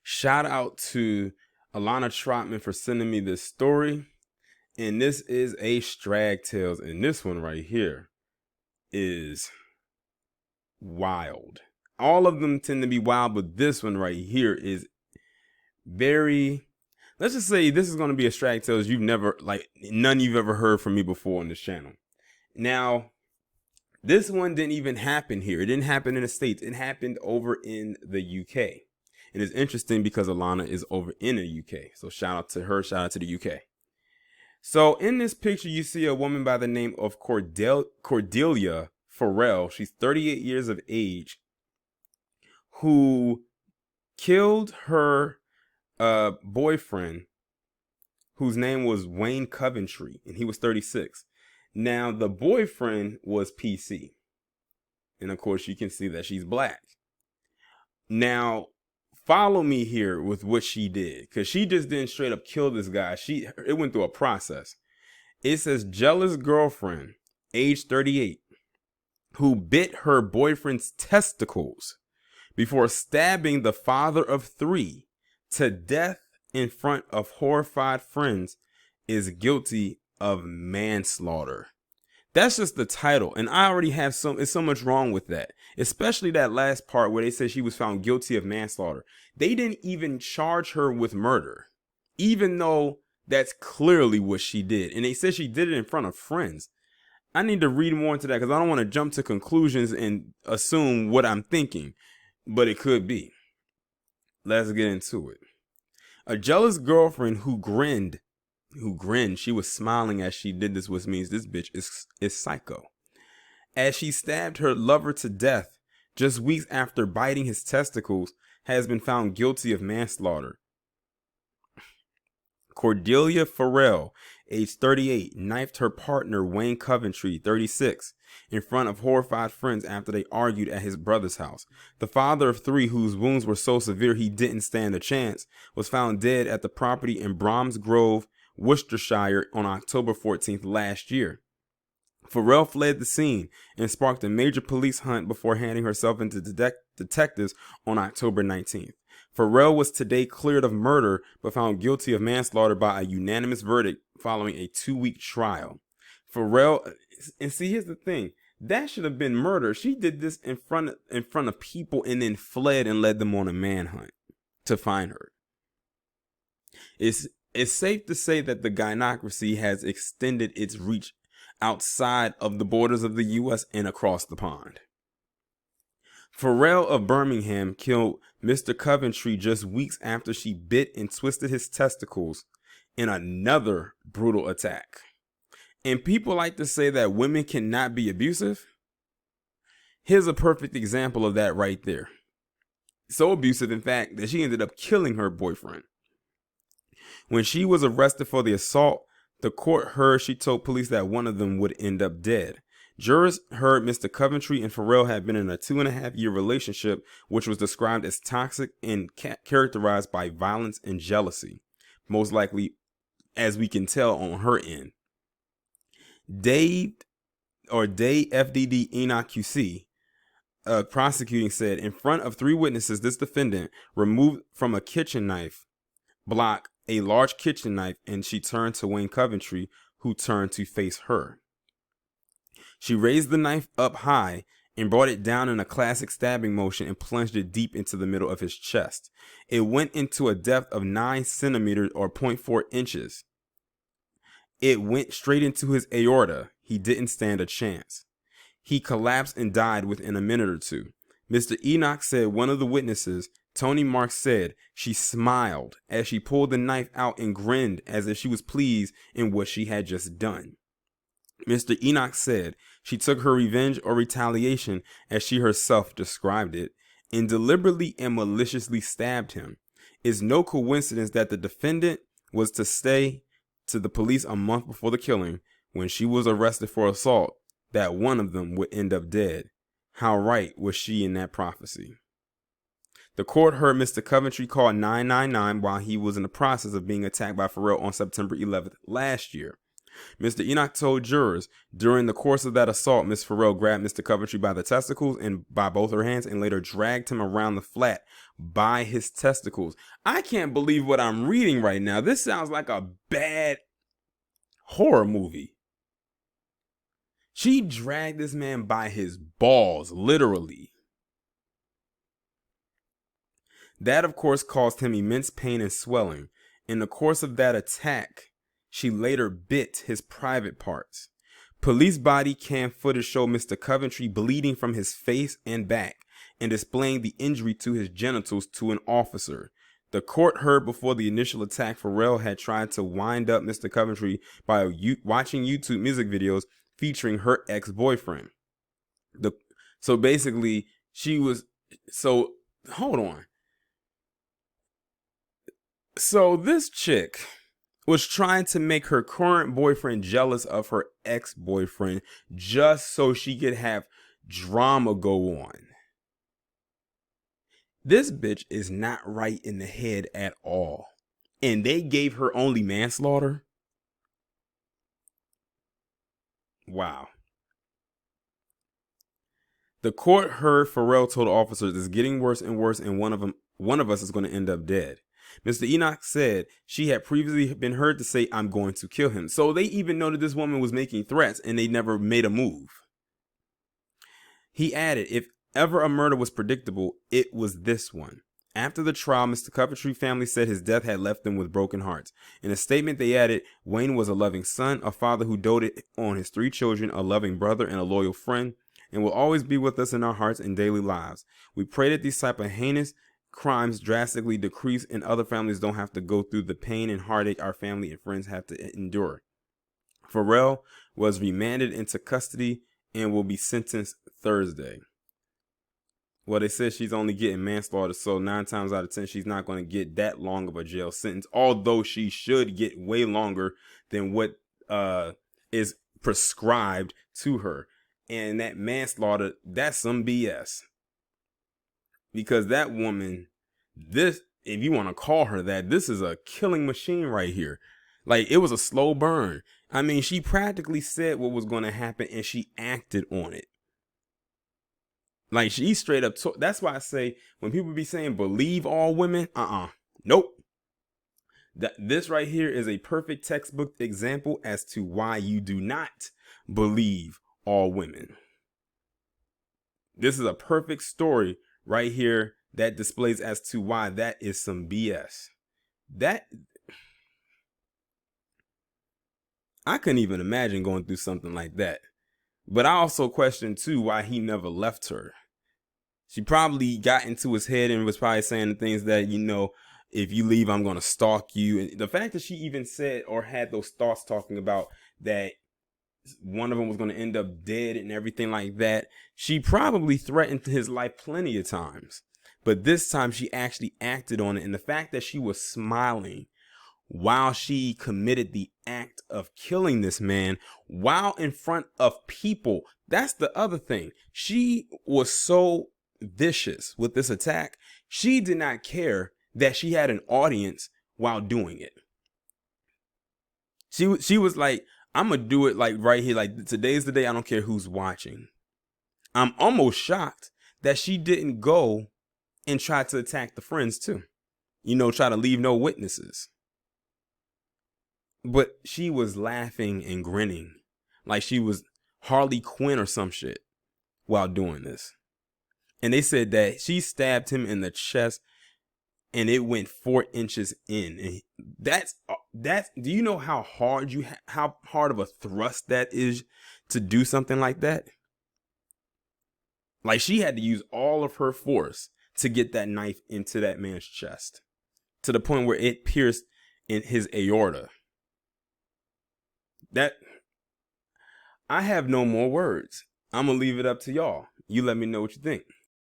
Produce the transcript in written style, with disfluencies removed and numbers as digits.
Shout out to Alana Trotman for sending me this story. And this is a Straggtales. And this one right here is wild. All of them tend to be wild, but this one right here is very, let's just say this is going to be a Straggtales none you've ever heard from me before on this channel. Now, this one didn't even happen here. It didn't happen in the States. It happened over in the UK. And it's interesting because Alana is over in the UK. So shout out to her. Shout out to the UK. So in this picture, you see a woman by the name of Cordelia Farrell. She's 38 years of age, who killed her boyfriend, whose name was Wayne Coventry, and he was 36. Now, the boyfriend was PC. And of course, you can see that she's black. Now, follow me here with what she did, because she just didn't straight up kill this guy. It went through a process. It says jealous girlfriend, age 38, who bit her boyfriend's testicles before stabbing the father of 3 to death in front of horrified friends, is guilty of manslaughter. That's just the title, and I already have it's so much wrong with that, especially that last part where they said she was found guilty of manslaughter. They didn't even charge her with murder, even though that's clearly what she did, and they said she did it in front of friends. I need to read more into that because I don't want to jump to conclusions and assume what I'm thinking, but it could be. Let's get into it. A jealous girlfriend who grinned, she was smiling as she did this, which means this bitch is psycho. As she stabbed her lover to death just weeks after biting his testicles, has been found guilty of manslaughter. Cordelia Farrell, age 38, knifed her partner Wayne Coventry, 36, in front of horrified friends after they argued at his brother's house. The father of 3, whose wounds were so severe he didn't stand a chance, was found dead at the property in Bromsgrove, Worcestershire on October 14th last year. Farrell fled the scene and sparked a major police hunt before handing herself into detectives on October 19th. Farrell was today cleared of murder but found guilty of manslaughter by a unanimous verdict following a 2-week trial. Farrell, and see, here's the thing, that should have been murder. She did this in front of people and then fled and led them on a manhunt to find her. It's safe to say that the gynocracy has extended its reach outside of the borders of the U.S. and across the pond. Farrell of Birmingham killed Mr. Coventry just weeks after she bit and twisted his testicles in another brutal attack. And people like to say that women cannot be abusive. Here's a perfect example of that right there. So abusive, in fact, that she ended up killing her boyfriend. When she was arrested for the assault, the court heard she told police that one of them would end up dead. Jurors heard Mr. Coventry and Farrell had been in a 2.5-year relationship, which was described as toxic and characterized by violence and jealousy, most likely, as we can tell, on her end. Day FDD Enoch QC, prosecuting, said in front of 3 witnesses, this defendant removed from a kitchen knife block a large kitchen knife, and she turned to Wayne Coventry, who turned to face her. She raised the knife up high and brought it down in a classic stabbing motion and plunged it deep into the middle of his chest. It went into a depth of 9 centimeters or 0.4 inches. It went straight into his aorta. He didn't stand a chance. He collapsed and died within a minute or two. Mr. Enoch said one of the witnesses, Tony Marks, said she smiled as she pulled the knife out and grinned as if she was pleased in what she had just done. Mr. Enoch said she took her revenge or retaliation, as she herself described it, and deliberately and maliciously stabbed him. It's no coincidence that the defendant was to say to the police a month before the killing, when she was arrested for assault, that one of them would end up dead. How right was she in that prophecy? The court heard Mr. Coventry call 999 while he was in the process of being attacked by Farrell on September 11th last year. Mr. Enoch told jurors, during the course of that assault, Miss Farrell grabbed Mr. Coventry by the testicles and by both her hands and later dragged him around the flat by his testicles. I can't believe what I'm reading right now. This sounds like a bad horror movie. She dragged this man by his balls, literally. That, of course, caused him immense pain and swelling. In the course of that attack, she later bit his private parts. Police body cam footage showed Mr. Coventry bleeding from his face and back and displaying the injury to his genitals to an officer. The court heard before the initial attack Farrell had tried to wind up Mr. Coventry by watching YouTube music videos featuring her ex-boyfriend. So basically, hold on. So this chick was trying to make her current boyfriend jealous of her ex-boyfriend just so she could have drama go on. This bitch is not right in the head at all. And they gave her only manslaughter? Wow. The court heard Farrell told officers it's getting worse and worse and one of us is going to end up dead. Mr. Enoch said she had previously been heard to say, I'm going to kill him. So they even know that this woman was making threats and they never made a move. He added, if ever a murder was predictable, it was this one. After the trial, Mr. Coventry family said his death had left them with broken hearts. In a statement, they added, Wayne was a loving son, a father who doted on his 3 children, a loving brother, and a loyal friend, and will always be with us in our hearts and daily lives. We pray that these type of heinous crimes drastically decrease and other families don't have to go through the pain and heartache our family and friends have to endure. Farrell was remanded into custody and will be sentenced Thursday. Well, they said she's only getting manslaughter, so 9 times out of 10, she's not going to get that long of a jail sentence, although she should get way longer than what is prescribed to her. And that manslaughter, that's some BS. Because that woman, if you want to call her that, this is a killing machine right here. Like, it was a slow burn. I mean, she practically said what was going to happen and she acted on it. Like, she straight up that's why I say, when people be saying believe all women, nope. This right here is a perfect textbook example as to why you do not believe all women. This is a perfect story right here that displays as to why that is some BS. I couldn't even imagine going through something like that. But I also question too why he never left her. She probably got into his head and was probably saying the things that, if you leave, I'm going to stalk you. And the fact that she even said or had those thoughts talking about that one of them was going to end up dead and everything like that, she probably threatened his life plenty of times. But this time she actually acted on it. And the fact that she was smiling while she committed the act of killing this man while in front of people. That's the other thing. She was so vicious with this attack. She did not care that she had an audience while doing it. She was like, I'm going to do it like right here. Like, today's the day. I don't care who's watching. I'm almost shocked that she didn't go and try to attack the friends too. Try to leave no witnesses. But she was laughing and grinning like she was Harley Quinn or some shit while doing this. And they said that she stabbed him in the chest and it went 4 inches in. And that's do you know how hard how hard of a thrust that is to do something like that? Like, she had to use all of her force to get that knife into that man's chest to the point where it pierced in his aorta. I have no more words. I'm going to leave it up to y'all. You let me know what you think.